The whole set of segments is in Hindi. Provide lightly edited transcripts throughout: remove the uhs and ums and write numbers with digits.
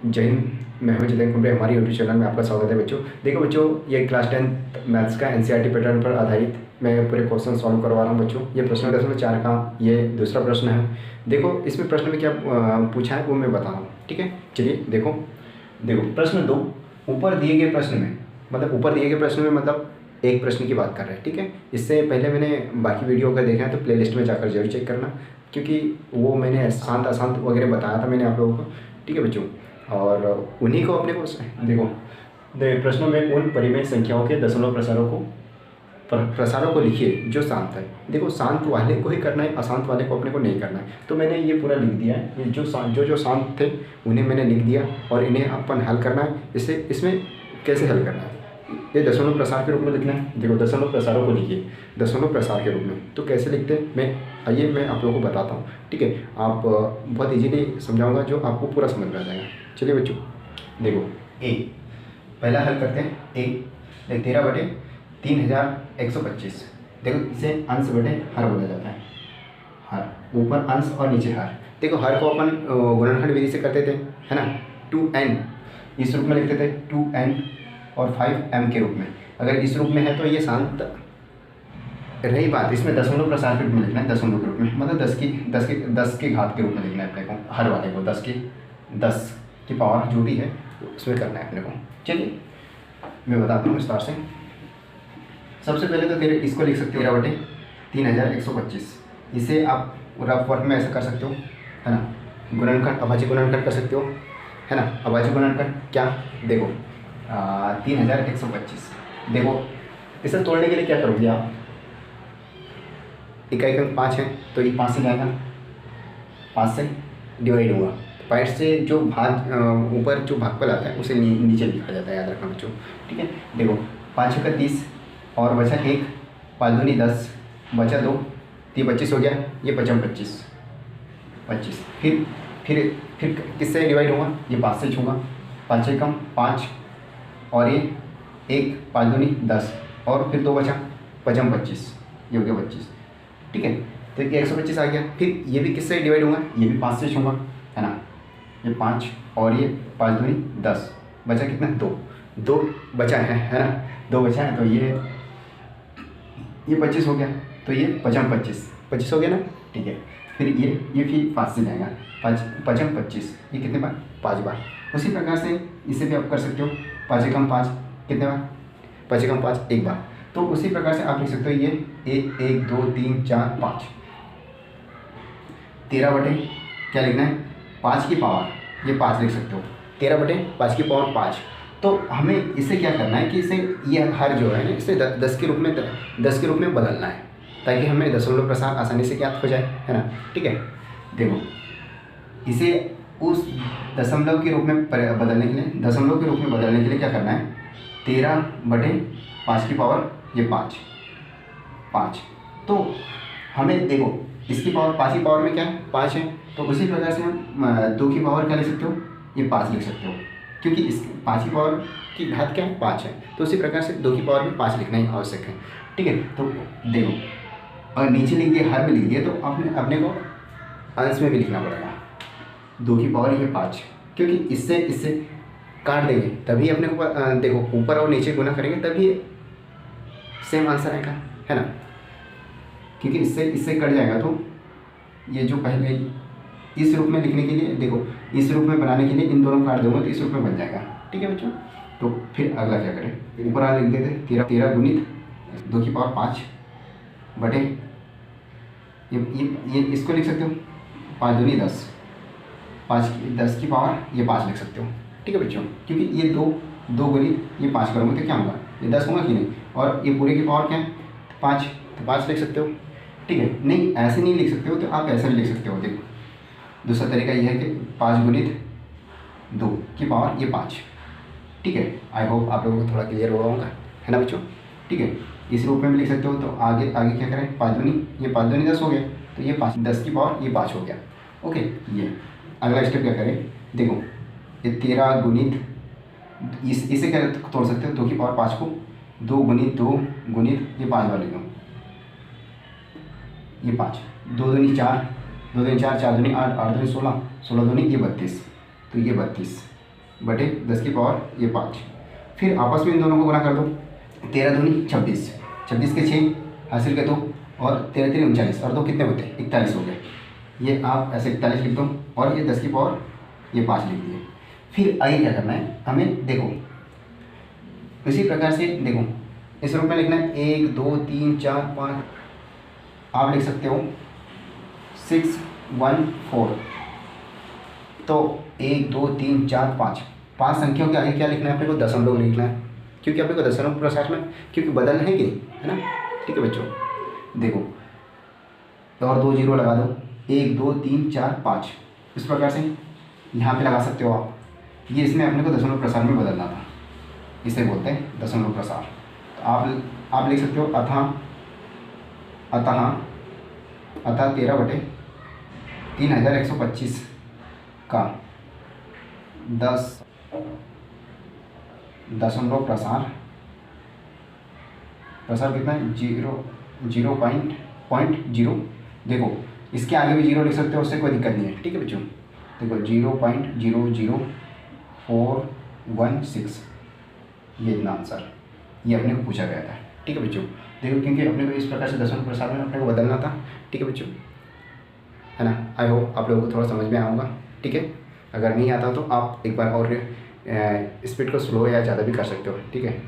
जय हिंद। मैं हूं जितेंद्र कुंबले। हमारे यूट्यूब चैनल में आपका स्वागत है बच्चों। देखो बच्चों, ये क्लास 10 मैथ्स का एनसीईआरटी पैटर्न पर आधारित मैं पूरे क्वेश्चन सॉल्व करवा रहा हूं बच्चों। ये प्रश्न 10.4 का ये दूसरा प्रश्न है। देखो इसमें प्रश्न में क्या पूछा है वो मैं बता रहा हूँ, ठीक है। चलिए देखो देखो प्रश्न 2, ऊपर दिए गए प्रश्न में, मतलब ऊपर दिए गए प्रश्न में मतलब एक प्रश्न की बात कर रहे हैं, ठीक है। इससे पहले मैंने बाकी वीडियो अगर देखा है तो प्लेलिस्ट में जाकर जरूर चेक करना, क्योंकि वो मैंने शांत अशांत वगैरह बताया था मैंने आप लोगों को, ठीक है बच्चों। और उन्हीं को अपने को देखो प्रश्नों में उन परिमेय संख्याओं के दशमलव प्रसारों को लिखिए जो शांत है। देखो शांत वाले को ही करना है, अशांत वाले को अपने को नहीं करना है। तो मैंने ये पूरा लिख दिया है, ये जो शांत थे उन्हें मैंने लिख दिया और इन्हें अपन हल करना है। इसमें कैसे हल करना है, ये दशमलव प्रसार के रूप में लिखना है। देखो दशमलव प्रसारों को लिखिए दशमलव प्रसार के रूप में, तो कैसे लिखते हैं मैं आप लोगों को बताता हूँ, ठीक है। आप बहुत इजीली समझाऊंगा जो आपको पूरा समझ में आ जाएगा। चलिए बच्चों देखो, ए पहला हल करते हैं। ए 13/3125। देखो इसे अंश बटे हर बोला जाता है। हर, ऊपर अंश और नीचे हर। देखो हर को अपन गुणनखंड विधि से करते थे, है ना। 2n इस रूप में लिखते थे, 2n और 5m के रूप में। अगर इस रूप में है तो ये शांत रही बात। इसमें दशमलव प्रसार के रूप में लिखना है, दशमलव के रूप में, मतलब 10 की घात के रूप में लिखना है अपने को। हर वाले को 10 की पावर जो भी है उसमें करना है अपने को। चलिए मैं बताता हूँ विस्तार से। सबसे पहले तो तेरे इसको लिख सकते हो 13/3125। इसे आप रफ वर्क में ऐसा कर सकते हो, है ना। गुणनखंड, अभाज्य गुणनखंड कर सकते हो, है ना। अभाज्य गुणनखंड क्या, देखो 13/125। देखो इसे तोड़ने के लिए क्या करोगे आप, इकाई का 5 है तो ये 5 से जाएगा, 5 से डिवाइड होगा। 5 से जो भाग ऊपर जो भागफल आता है उसे नीचे लिखा जाता है, याद रखना बच्चों, ठीक है। देखो 5 का 30 और बचा 1, 5 दूनी 10, बचा 2, 3 25 हो गया। ये 25 फिर किससे डिवाइड होगा, ये 5 से छूँगा। 5 से कम 5 और ये 1, 5 दूनी 10 और फिर 2 बचा 25, ये हो गया 25, ठीक है। तो ये 125 आ गया। फिर ये भी किससे डिवाइड होगा, ये भी 5 से छूँगा, है ना। ये 5 और ये 5 दूनी 10, बचा कितना, 2 बचा है ना। 2 बचा है तो ये 25 हो गया, तो ये 25 हो गया ना, ठीक है। फिर ये फिर 5 से जाएगा, 25, ये कितने बार, 5 बार। उसी प्रकार से इसे भी आप कर सकते हो। 5 से कम 5 कितने बार, 5 से कम 5 एक बार। तो उसी प्रकार से आप लिख सकते हो ये 1 2 3 4 5। 13 बटे क्या लिखना है, 5 की पावर, ये 5 लिख सकते हो। 13 बटे 5 की पावर 5। तो हमें इसे क्या करना है कि इसे ये हर जो है ना इसे 10 के रूप में बदलना है, ताकि हमें दशमलव प्रसार आसानी से ज्ञात हो जाए, है ना, ठीक है। देखो इसे उस दशमलव के रूप में बदलने के लिए क्या करना है, 13 बटे 5 की पावर ये 5। तो हमें देखो इसकी पावर 5 की पावर में क्या है, 5 है। तो उसी प्रकार से हम 2 की पावर क्या लिख सकते हो, ये 5 लिख सकते हो, क्योंकि इस 5 की पावर की घात क्या है, 5 है। तो उसी प्रकार से 2 की पावर में 5 लिखना ही आवश्यक है, ठीक है। तो देखो और नीचे लिख दिया, हर में लिख दिया, तो अपने को अंश में भी लिखना पड़ेगा। 2 की पावर ये 5, क्योंकि इससे काट देंगे तभी अपने को देखो ऊपर और नीचे गुना करेंगे तभी सेम आंसर आएगा, है ना। क्योंकि इससे कट जाएगा तो ये जो पहले इस रूप में लिखने के लिए, देखो इस रूप में बनाने के लिए इन दोनों काट दूंगा तो इस रूप में बन जाएगा, ठीक है बच्चों। तो फिर अगला क्या करें, ऊपर आ लिख देते 13 गुणित 2 की पावर 5 बटे ये इसको लिख सकते हो 5 दूनी 10, 10 की पावर ये 5 लिख सकते हो, ठीक है बच्चों। क्योंकि ये 2 गुणित ये 5 करोगे तो क्या होगा, ये 10 होगा कि नहीं, और ये पूरे की पावर क्या है 5, तो 5 लिख सकते हो, ठीक है। नहीं ऐसे नहीं लिख सकते हो तो आप ऐसे भी लिख सकते हो। देखो दूसरा तरीका यह है कि 5 गुणित 2 की पावर ये 5, ठीक है। आई होप आप लोगों को थोड़ा क्लियर हुआ होगा, है ना बच्चों, ठीक है। इस रूप में भी लिख सकते हो। तो आगे क्या करें, 5 दूनी ये 5 दूनी 10 हो गया, तो ये 5, 10 की पावर ये 5 हो गया, ओके। ये अगला स्टेप क्या करें, देखो ये 13 गुणित इसे क्या तोड़ सकते हो, 2 की पावर 5 को 2 गुणित ये 5 बार लिख दो, ये 5, 2 दूनी 4, 2 दूनी 4, 4 दूनी 8, 8 दूनी 16, 16 दूनी ये 32, तो ये 32 बटे 10 की पावर ये 5। फिर आपस में इन दोनों को गुना कर दो, 13 दूनी 26, 26 के 6 हासिल के 2 और 13 3 39 और 2 कितने होते हैं 41 हो गए। ये आप ऐसे 41 लिख दो और ये 10 की पावर ये 5 लिख दिए। फिर आगे क्या करना है हमें, देखो इसी प्रकार से देखो इस रूप में लिखना है 1 2 3 4 5, आप लिख सकते हो 6 1 4। तो 1 2 3 4 5, 5 संख्याओं के आगे क्या लिखना है अपने को, दशमलव लिखना है, क्योंकि अपने को दशमलव प्रसार में क्योंकि बदलना है कि नहीं, है ना। ठीक है बच्चों, देखो और 2 जीरो लगा दो, 1 2 3 4 5, इस प्रकार से यहाँ पे लगा सकते हो आप। ये इसमें अपने को दशमलव प्रसार में बदलना था, इसे बोलते हैं दशमलव प्रसार। तो आप लिख सकते हो अतः 13 बटे 3125 का 10 दशमलव प्रसार कितना है 0.0। देखो इसके आगे भी 0 लिख सकते हो, उससे कोई दिक्कत नहीं है। ठीक है बच्चों, देखो 0.00416 ये इतना आंसर ये अपने को पूछा गया था। ठीक है बच्चों, देखो क्योंकि अपने को इस प्रकार से दशमलव प्रसार में अपने को बदलना था। ठीक है बच्चों, है ना। आई होप आप लोगों को थोड़ा समझ में आया होगा। ठीक है, अगर नहीं आता तो आप एक बार और स्पीड को स्लो या ज़्यादा भी कर सकते हो। ठीक है,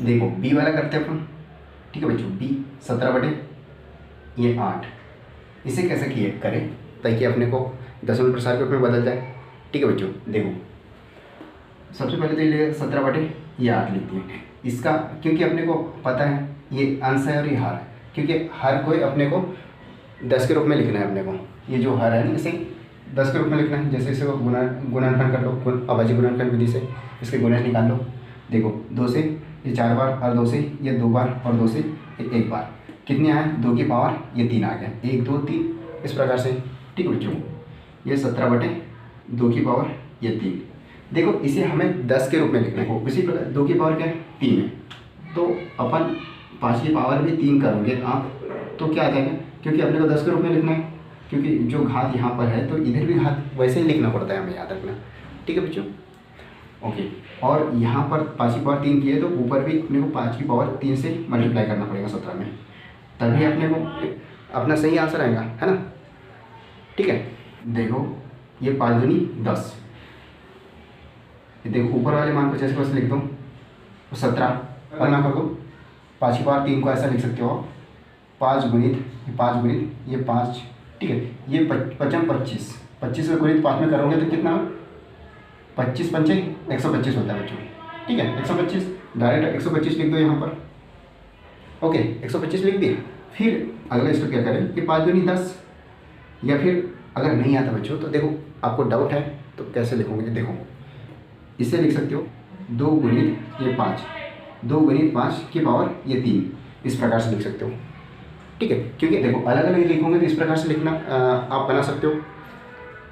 देखो बी वाला करते हैं अपन। ठीक है बच्चों, बी 17 बटे ये 8, इसे कैसे किए करें ताकि अपने को दशमलव प्रसार के रूप में बदल जाए। ठीक है बच्चों, देखो सबसे पहले तो ये 17 बटे ये 8 लिख दिए। इसका क्योंकि अपने को पता है ये अंश है और ये हर है, क्योंकि हर कोई अपने को 10 के रूप में लिखना है। अपने को ये जो हर है ना इसे 10 के रूप में लिखना है। जैसे इसे गुणनखंड कर लो, अभाज्य गुणनखंड विधि से इसके गुणज निकाल लो। देखो 2 से ये 4 बार और 2 से ये 2 बार और 2 से ये 1 बार, कितने आए 2 की पावर ये 3 आ गया, 1 2 3 इस प्रकार से। ठीक है बच्चों, ये 17 बटे 2 की पावर ये 3। देखो इसे हमें 10 के रूप में लिखना है। उसी प्रकार 2 की पावर क्या है 3 है, तो अपन 5 की पावर भी 3 करोगे आप तो क्या आ जाएगा, क्योंकि अपने को 10 के रूप में लिखना है, क्योंकि जो घात यहाँ पर है तो इधर भी घात वैसे ही लिखना पड़ता है, हमें याद रखना। ठीक है बच्चों, ओके। और यहाँ पर 5 की पावर 3 की है तो ऊपर भी अपने को 5 की पावर 3 से मल्टीप्लाई करना पड़ेगा 17 में, तभी अपने को अपना सही आंसर आएगा, है ना। ठीक है, देखो ये 5 दूनी 10, देखो ऊपर वाले मान को जैसे वैसे लिख दो 17 और ना कर दो 5 की पावर 3 को ऐसा लिख सकते हो 5 गुणित ये 5। ठीक है, ये 55 25 में गुणित 5 में करोगे तो कितना 25 पंचे 125 होता है बच्चों। ठीक है, 125 डायरेक्ट 125 लिख दो यहाँ पर। ओके, 125 लिख दिए। फिर अगला स्टेप क्या करें कि 5 दूनी 10, या फिर अगर नहीं आता बच्चों तो देखो आपको डाउट है तो कैसे लिखोगे, देखो इसे लिख सकते हो 2 गुणित ये 5, 2 गुणित 5 की पावर ये 3, इस प्रकार से लिख सकते हो। ठीक है, क्योंकि देखो अलग अलग लिखोगे तो इस प्रकार से लिखना आप बना सकते हो,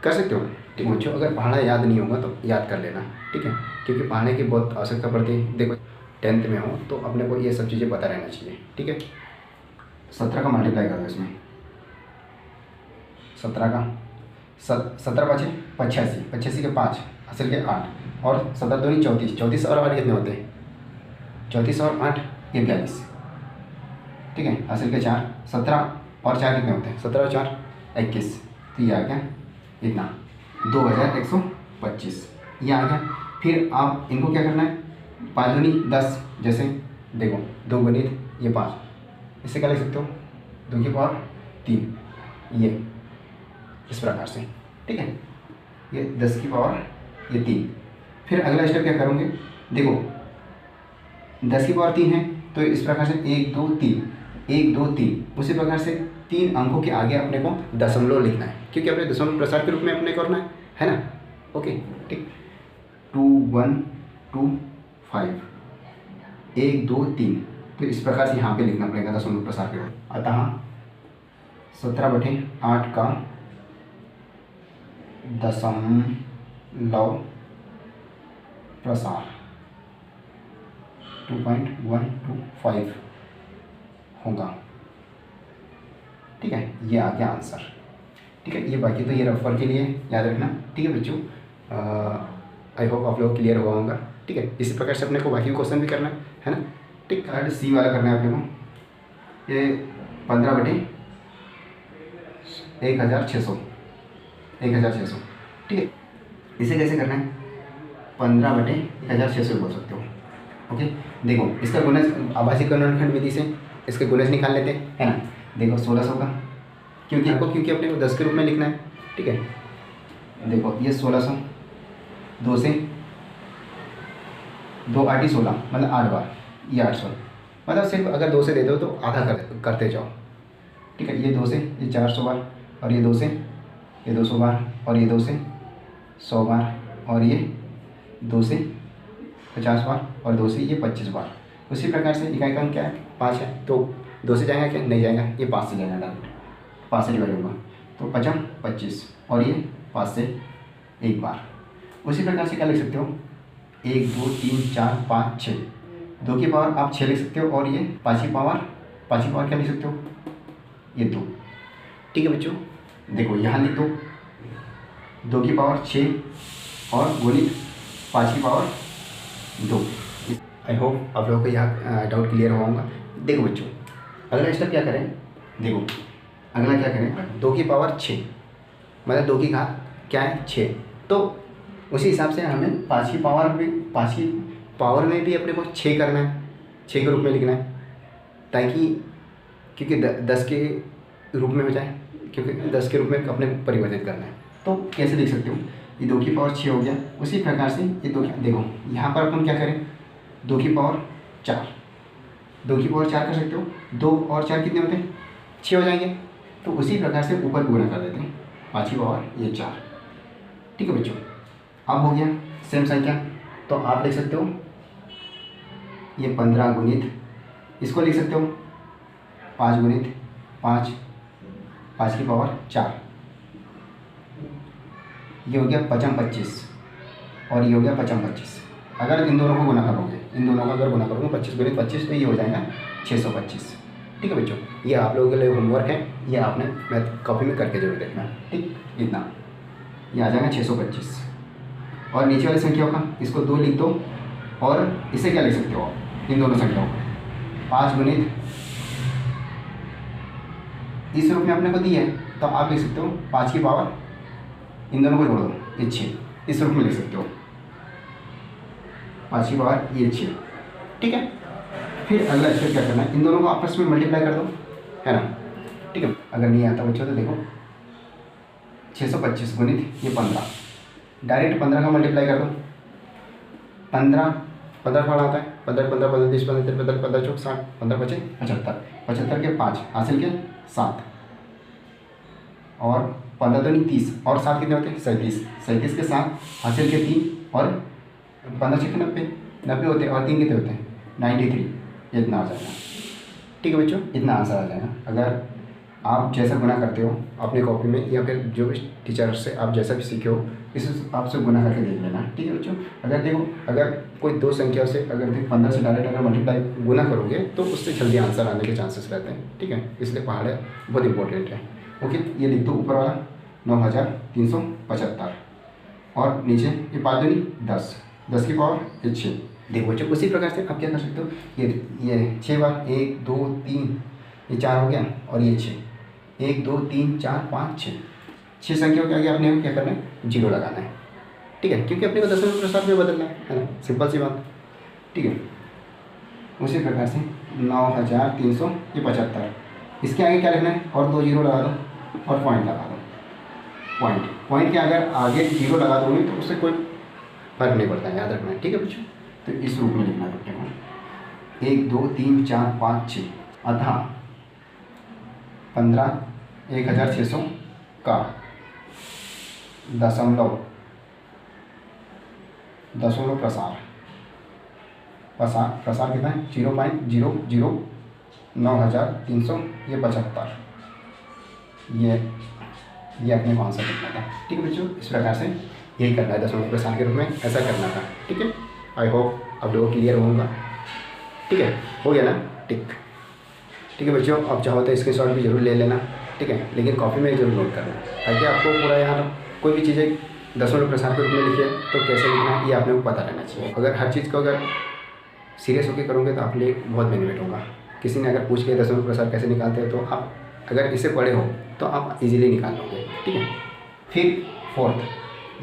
कर सकते हो। ठीक है बच्चों, अगर पढ़ना याद नहीं होगा तो याद कर लेना। ठीक है, क्योंकि पढ़ने की बहुत आवश्यकता पड़ती है। देखो 10th में हो तो अपने को ये सब चीज़ें पता रहना चाहिए। ठीक है, 17 का मल्टीप्लाई करो इसमें, 17 का 17 5 85, 85 के 5 हासिल के 8 और 17 दूनी 34, 34 और 8 कितने होते हैं 34 और 8 ये 42। ठीक है, हासिल के 4, 17 और 4 कितने होते हैं 17 और 4 21, तो ये आ गया इतना 2125 ये आ गया। फिर आप इनको क्या करना है 5 दूनी 10, जैसे देखो 2 गुणित ये 5, इससे क्या लिख सकते हो 2 की पावर 3 ये इस प्रकार से। ठीक है, ये 10 की पावर ये 3। फिर अगला स्टेप क्या करोगे, देखो 10 की पावर 3 है तो इस प्रकार से 1 2 3 1 2 3, उसी प्रकार से 3 अंकों के आगे अपने को दशमलव लिखना है, क्योंकि अपने दशमलव प्रसार के रूप में अपने करना है ना। ओके, ठीक 2 1 2 5 1 2 3, तो इस प्रकार से यहाँ पे लिखना पड़ेगा दशमलव प्रसार के रूप। अतः 17 बटे 8 का दशमलव प्रसार 2.125 होगा। ठीक है, ये आ गया आंसर। ठीक है। ये बाकी तो ये रफर के लिए याद रखना, ठीक है बच्चों। आई होप आप लोग क्लियर हुआ होगा, ठीक है। इसी प्रकार से अपने को बाकी क्वेश्चन भी करना है ना, ठीक। थर्ड सी वाला करना है अपने को, ये 15/1600, 1600, ठीक है। इसे कैसे करना है, 15/1600 बोल सकते हो, ओके। देखो इसका गुणज आभासी गुणनखंड विधि से इसके गुणज निकाल लेते हैं, है ना। देखो 1600 का, क्योंकि अपने को 10 के रूप में लिखना है, ठीक है। देखो ये 1600, 2 से 2 8 ही 16, मतलब 8 बार, ये 800, मतलब सिर्फ अगर 2 से दे दो तो आधा करते जाओ, ठीक है। ये 2 से ये 400 बार, और ये 2 से ये 200 बार, और ये 2 से 100 बार, और ये 2 से 50 बार, और 2 से ये 25 बार। उसी प्रकार से इकाई का अंक क्या है, 5 है, तो 2 से जाएगा क्या, नहीं जाएगा, ये 5 से जाएगा डायरेक्ट, 5 से डिवाइड होगा, तो 5 25, और ये 5 से 1 बार। उसी प्रकार से क्या लिख सकते हो, 1 2 3 4 5 6, 2 की पावर आप 6 लिख सकते हो, और ये 5 की पावर क्या लिख सकते हो, ये 2, ठीक है बच्चों। देखो यहाँ लिख दो, 2 की पावर 6 और गुणित 5 की पावर 2। आई होप आप लोगों को यह डाउट क्लियर हुआ होगा। देखो बच्चों, अगला स्टेप क्या करें, देखो अगला क्या करें, 2 की पावर 6, मतलब 2 की घात क्या है 6, तो उसी हिसाब से हमें 5 की पावर में भी अपने को 6 करना है, 6 के रूप में लिखना है, ताकि क्योंकि 10 के रूप में हो जाए, क्योंकि 10 के रूप में अपने को परिवर्तित करना है। तो कैसे लिख सकते हो, ये 2 की पावर 6 हो गया। उसी प्रकार से ये 2 देखो यहाँ पर अपन क्या करें, 2 की पावर 4, 2 की पावर 4 कर सकते हो, 2 और 4 कितने होते हैं, 6 हो जाएंगे। तो उसी प्रकार से ऊपर गुणा कर देते हैं, 5 की पावर ये 4, ठीक है बच्चों। अब हो गया सेम संख्या, तो आप लिख सकते हो ये 15 गुणित, इसको लिख सकते हो 5 गुणित 5, 5 की पावर 4, ये हो गया 5 25, और ये हो गया 5 25। अगर इन दोनों को गुना करोगे, इन दोनों का अगर गुना करोगे 25 गुणित 25, तो ये हो जाएगा 625, ठीक है बच्चों। ये आप लोगों के लिए होमवर्क है, ये आपने मैथ कॉपी में करके जरूर देखना, ठीक। इतना ये आ जाएगा 625, और नीचे वाली संख्याओं का इसको 2 लिख दो, और इसे क्या लिख सकते हो आप, इन दोनों संख्याओं को 5 गुणित, इस रूप में अपने को दी है, तो आप लिख सकते हो 5 की पावर, इन दोनों को जोड़ दो, ये 6, इस रूप में लिख सकते हो 5 की पावर ये 6, ठीक है। फिर अगला स्टेप क्या करना है, इन दोनों को आपस में मल्टीप्लाई कर दो, है ना, ठीक है। अगर नहीं आता बच्चों तो देखो 625 गुणित ये 15, डायरेक्ट 15 का मल्टीप्लाई कर दो, 15 कौन आता है, 15 15 15 30 15 15 15 चौक 60, 15 25 75, 75 के 5 हासिल के 7, और 15 तो नहीं 30, और 7 कितने होते हैं 37, 37 के 7 हासिल के 3, और 15 6 90, 90 होते हैं, और 3 कितने होते हैं 93, इतना आ जाएगा, ठीक है बच्चों। इतना आंसर आ जाएगा। अगर आप जैसा गुना करते हो अपनी कॉपी में, या फिर जो भी टीचर से आप जैसा भी सीखे हो, इसे आपसे गुना करके देख लेना, ठीक है बच्चों। अगर देखो अगर कोई 2 संख्या से अगर 15 से डायरेक्ट अगर मल्टीप्लाई गुना करोगे तो उससे जल्दी आंसर आने के चांसेस रहते हैं, ठीक है। इसलिए पहाड़ बहुत इंपॉर्टेंट है, ओके। ये लिख दो ऊपर वाला 9375, और नीचे ये 5 दूनी 10, 10 की पावर ये 6। देखो बच्चों उसी प्रकार से आप क्या कर सकते हो, ये 6 बार, 1 2 3, ये 4 हो गया, और ये 6, 1 2 3 4 5 6 संख्याओं के आगे आपने क्या करना है, 0 लगाना है, ठीक है, क्योंकि अपने को दशमलव प्रसार में बदलना है ना, सिंपल सी बात, ठीक है। उसी प्रकार से 9375, इसके आगे क्या लिखना है, और 2 0 लगा दो, और पॉइंट लगा दो, पॉइंट के अगर आगे 0 लगा दोगे तो उससे कोई फर्क नहीं पड़ता है, याद रखना है, ठीक है बच्चों। तो इस रूप में लिखना है अपने को, 1 2 3 4 5 6, अतः 15 1600 का दशमलव प्रसार कितना है, 0.009375, ये अपने को आंसर लिखना था, ठीक है बच्चों। इस प्रकार से यही करना है, दशमलव प्रसार के रूप में ऐसा करना था, ठीक है। आई होप आप लोगों को क्लियर होगा, ठीक है, हो गया ना, ठीक है बच्चों। आप चाहो तो स्क्रीनशॉट भी जरूर ले लेना। ठीक है, लेकिन कॉपी में जरूर नोट करना है ताकि आपको पूरा यहाँ कोई भी चीज़ें दशमलव प्रसार के रूप में लिखिए तो कैसे लिखना है ये आपने को पता रहना चाहिए। अगर हर चीज़ को अगर सीरियस होकर करोगे तो आपके लिए बहुत बेनिफिट होगा। किसी ने अगर पूछ के दशमलव प्रसार कैसे निकालते हैं तो आप अगर इसे पढ़े हो तो आप इजीली निकाल लोगे, ठीक है। फिर फोर्थ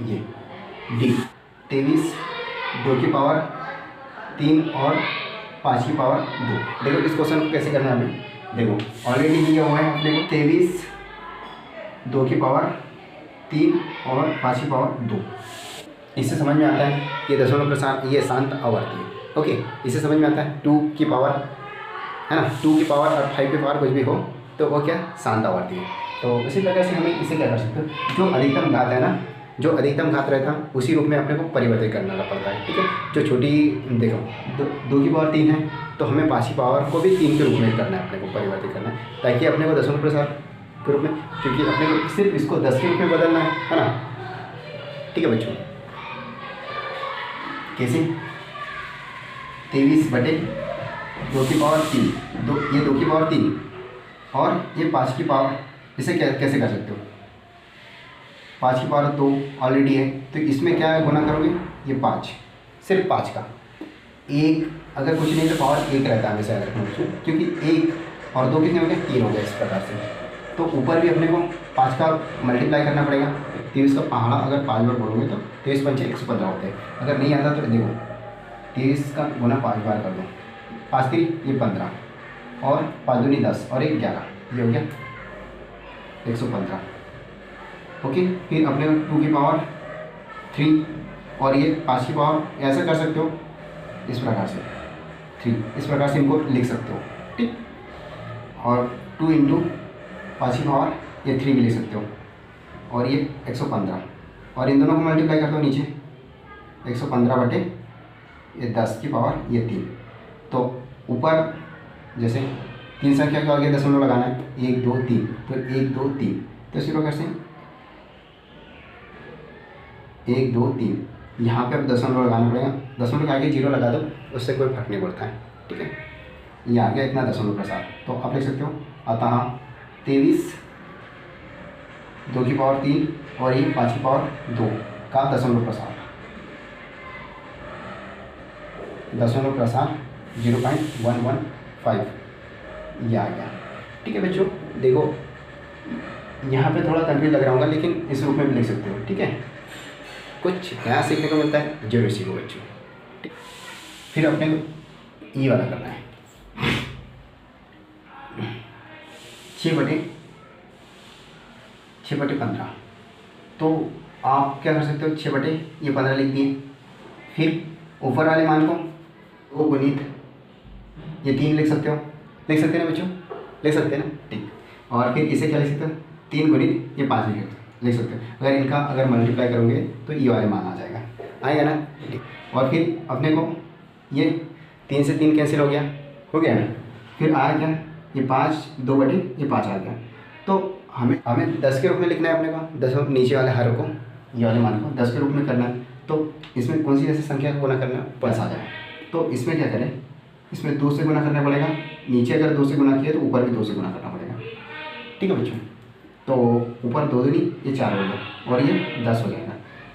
ये डी 23 2 की पावर 3 और 5 की पावर 2। देखो इस क्वेश्चन को कैसे करना है हमें, देखो ऑलरेडी दिया हुआ है अपने को 23 2 की पावर 3 और 5 की पावर 2। इससे समझ में आता है ये दशमलव प्रसार ये शांत आवर्ती है। ओके, इससे समझ में आता है 2 की पावर है ना, 2 की पावर और 5 की पावर कुछ भी हो तो वो क्या शांत आवर्ती है। तो इसी प्रकार से हमें इसे क्या कर सकते हैं, जो अधिकतम घात है ना, जो अधिकतम घात रहता है उसी रूप में अपने को परिवर्तित करना पड़ता है, ठीक है। जो छोटी देखो 2 की पावर 3 है तो हमें 5 की पावर को भी 3 के रूप में करना है, अपने को परिवर्तित करना है ताकि अपने को दशमलव प्रसार के रूप में, क्योंकि अपने को सिर्फ इसको 10 के रूप में बदलना है ना, ठीक है बच्चों। कैसे 23 बटे 2 की पावर 3, ये 2 की पावर 3 और ये 5 की पावर, इसे कैसे कर सकते हो, 5 की पावर 2 ऑलरेडी है तो इसमें क्या गुना करोगे, ये 5 सिर्फ 5 का 1, अगर कुछ नहीं तो पावर 1 रहता है हमेशा रखना, क्योंकि 1 और 2 कितने हो गए 3 हो गए इस प्रकार से। तो ऊपर भी अपने को 5 का मल्टीप्लाई करना पड़ेगा। 23 का पहाड़ा अगर 5 बार बोलोगे तो 23 पंचे 115 होते हैं। अगर नहीं आता तो देखो 23 का गुना 5 बार कर दो, 5 3 ये 15 और 5 दूनी 10 और 1 11, ये हो गया 115। ओके, फिर अपने 2 की पावर 3 और ये 5 की पावर ऐसा कर सकते हो इस प्रकार से 3, इस प्रकार से इनको लिख सकते हो, ठीक। और 2 इंटू 5 की पावर ये 3 भी लिख सकते हो और ये 115 और इन दोनों को मल्टीप्लाई कर दो नीचे 115 बटे ये 10 की पावर ये 3। तो ऊपर जैसे 3 संख्या के आगे दशमलव लगाना है 1 2 3, तो 1 2 3, तो इसी प्रकार से 1 2 3 यहाँ पे अब दशमलव लगाना पड़ेगा, दशमलव के आगे 0 लगा दो उससे कोई फर्क नहीं पड़ता है, ठीक है। ये आ गया इतना दशमलव प्रसार। तो आप लिख सकते हो अतः 23 2 की पावर 3 और ये 5 की पावर 2 का दशमलव प्रसार 0.115 ये आ गया, ठीक है बच्चों। देखो यहाँ पे थोड़ा कंफ्यूज लग रहा होगा लेकिन इस रूप में भी लिख सकते हो, ठीक है। कुछ नया सीखने को मिलता है, जरूर सीखो बच्चों, ठीक। फिर अपने को ई वाला करना है 6/15। तो आप क्या कर सकते हो 6/15 लिख दिए, फिर ऊपर वाले मान को वो गुणित ये 3 लिख सकते हो, लिख सकते हैं ना बच्चों, लिख सकते हैं ना, ठीक। और फिर इसे क्या लिख सकते हो 3 गुणित ये 5 लिख सकते हो। अगर इनका अगर मल्टीप्लाई करोगे तो ये वाले मान आ जाएगा, आएगा ना, ठीक। और फिर अपने को ये 3 से 3 कैंसिल हो गया ना, फिर आया क्या ये 5 2/5 आ गया। तो हमें 10 के रूप में लिखना है अपने को, 10 नीचे वाले हर को ये वाले मान को 10 के रूप में करना है। तो इसमें कौन सी ऐसी संख्या को गुना करना है, 10 आ जाए। तो इसमें क्या करें, इसमें 2 से गुना करना पड़ेगा, नीचे अगर 2 से गुना किया तो ऊपर भी 2 से गुना करना पड़ेगा, ठीक है बच्चों। तो ऊपर 2 दूनी ये 4 हो गया और ये 10 हो जाएगा।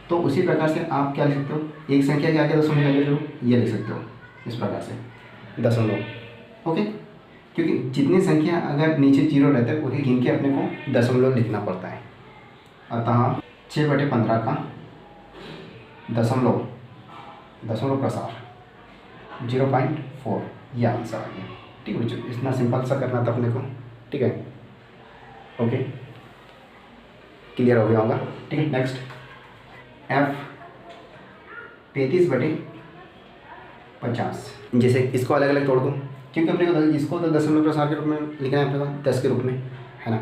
तो उसी प्रकार से आप क्या लिख सकते हो, एक संख्या के आगे दशमलव लगा लो, ये लिख सकते हो इस प्रकार से दशमलव, ओके। क्योंकि जितनी संख्या अगर नीचे 0 रहता है उन्हें गिन के अपने को दशमलव लिखना पड़ता है। अतः 6/15 का दशमलव प्रसार 0.4 ये आंसर आ गया, ठीक है बच्चों। इतना सिंपल सा करना था अपने को, ठीक है, ओके, क्लियर हो गया होगा, ठीक है। Next F 35/50। जैसे इसको अलग अलग तोड़ दूँ क्योंकि अपने को इसको तो दशमलव प्रसार के रूप में लिखना है अपने को 10 के रूप में, है ना।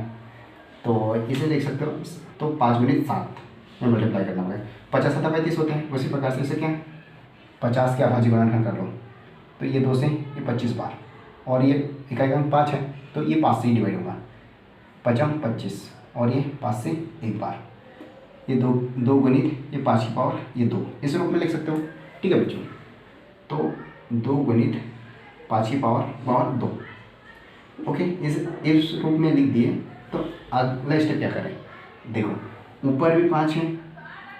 तो इसे लिख सकते हो तो 5 गुणित 7 में मल्टीप्लाई करना पड़ेगा। 50 7 35 होते हैं, उसी प्रकार से इसे क्या 50 के अभाज्य गुणनखंड कर लो तो ये 2 से ये 25 बार और ये इकाई का 5 है तो ये 5 से ही डिवाइड होगा, 5 25 और ये 5 से 1 बार, ये 2 गुणित ये 5 की पावर ये 2, इस रूप में लिख सकते हो, ठीक है बच्चों। तो 2 गुणित 5 की पावर 2, ओके, इस रूप में लिख दिए तो अगला स्टेप क्या करें, देखो ऊपर भी 5 है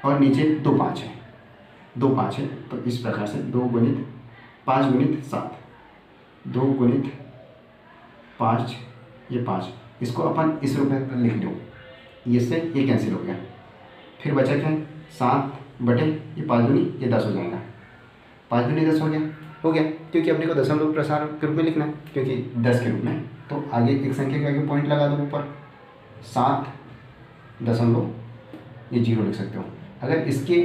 और नीचे 2 5 है, 2 5 है, तो इस प्रकार से 2 गुणित 5 गुणित 7, 2 गुणित 5, ये 5, इसको अपन इस रूप में लिख दो, ये से ये कैंसिल हो गया, फिर बचा क्या 7 बटे ये 5 दूनी ये 10 हो जाएगा, 5 दूनी 10 हो गया क्योंकि अपने को दशमलव प्रसार के रूप में लिखना है, क्योंकि 10 के रूप में, तो आगे एक संख्या के आगे पॉइंट लगा दो ऊपर, 7 दशमलव ये 0 लिख सकते हो। अगर इसके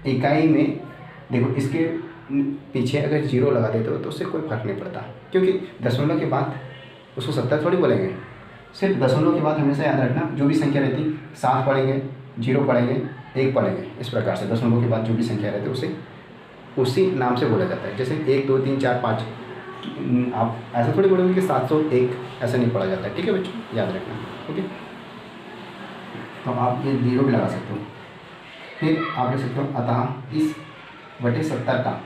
इकाई में देखो, इसके पीछे अगर 0 लगा देते हो तो उससे कोई फर्क नहीं पड़ता, क्योंकि दशमलव के बाद उसको 70 थोड़ी बोलेंगे, सिर्फ दशमलव के बाद हमेशा याद रखना जो भी संख्या रहती 7 पढ़ेंगे, 0 पढ़ेंगे, 1 पढ़ेंगे, इस प्रकार से दशमलव के बाद जो भी संख्या रहती है उसे उसी नाम से बोला जाता है। जैसे 1 2 3 4 5, आप ऐसा थोड़ी बोलोगे कि 701, ऐसा नहीं पढ़ा जाता है, ठीक है बच्चों, याद रखना। ओके, तो आप ये 0 भी लगा सकते हो, फिर आप लिख सकते हो अतः इस बटे 70 का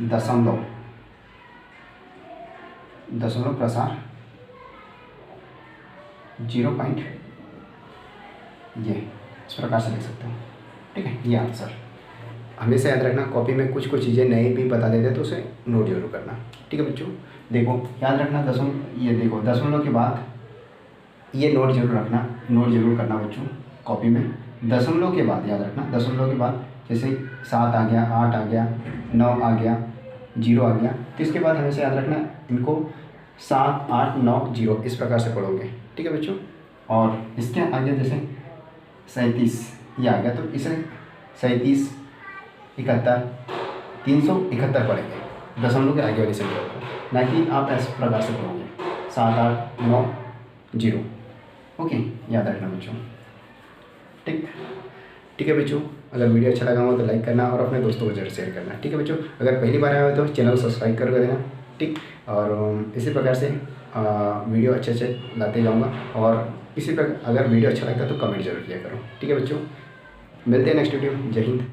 दशमलव प्रसार 0 पॉइंट, ये इस प्रकार से लिख सकते हो, ठीक है। ये आंसर हमेशा याद रखना, कॉपी में कुछ चीज़ें नई भी बता देते हैं तो उसे नोट जरूर करना, ठीक है बच्चों। देखो याद रखना ये देखो दशमलव के बाद ये नोट जरूर रखना, नोट जरूर करना बच्चों कॉपी में। दशमलव के बाद याद रखना, दशमलव के बाद जैसे 7 आ गया, 8 आ गया, 9 आ गया, 0 आ गया, तो इसके बाद हमेशा याद रखना इनको 7 8 9 0 इस प्रकार से पढ़ोगे, ठीक है बच्चों। और इसके आगे जैसे 37 ये आ गया, तो इसे 37 71 371 पढ़ेंगे दशमलव के आगे वाली संख्या को, ना कि आप इस प्रकार से पढ़ोगे 7 8 9 0। ओके, याद रखना बच्चों, ठीक है बच्चों। अगर वीडियो अच्छा लगा हो तो लाइक करना और अपने दोस्तों को जरूर शेयर करना, ठीक है बच्चों। अगर पहली बार आए हो तो चैनल को सब्सक्राइब कर देना, ठीक। और इसी प्रकार से वीडियो अच्छे लाते जाऊँगा, और इसी प्रकार अगर वीडियो अच्छा लगता है तो कमेंट जरूर किया करो, ठीक है बच्चों। मिलते हैं नेक्स्ट वीडियो, जय हिंद।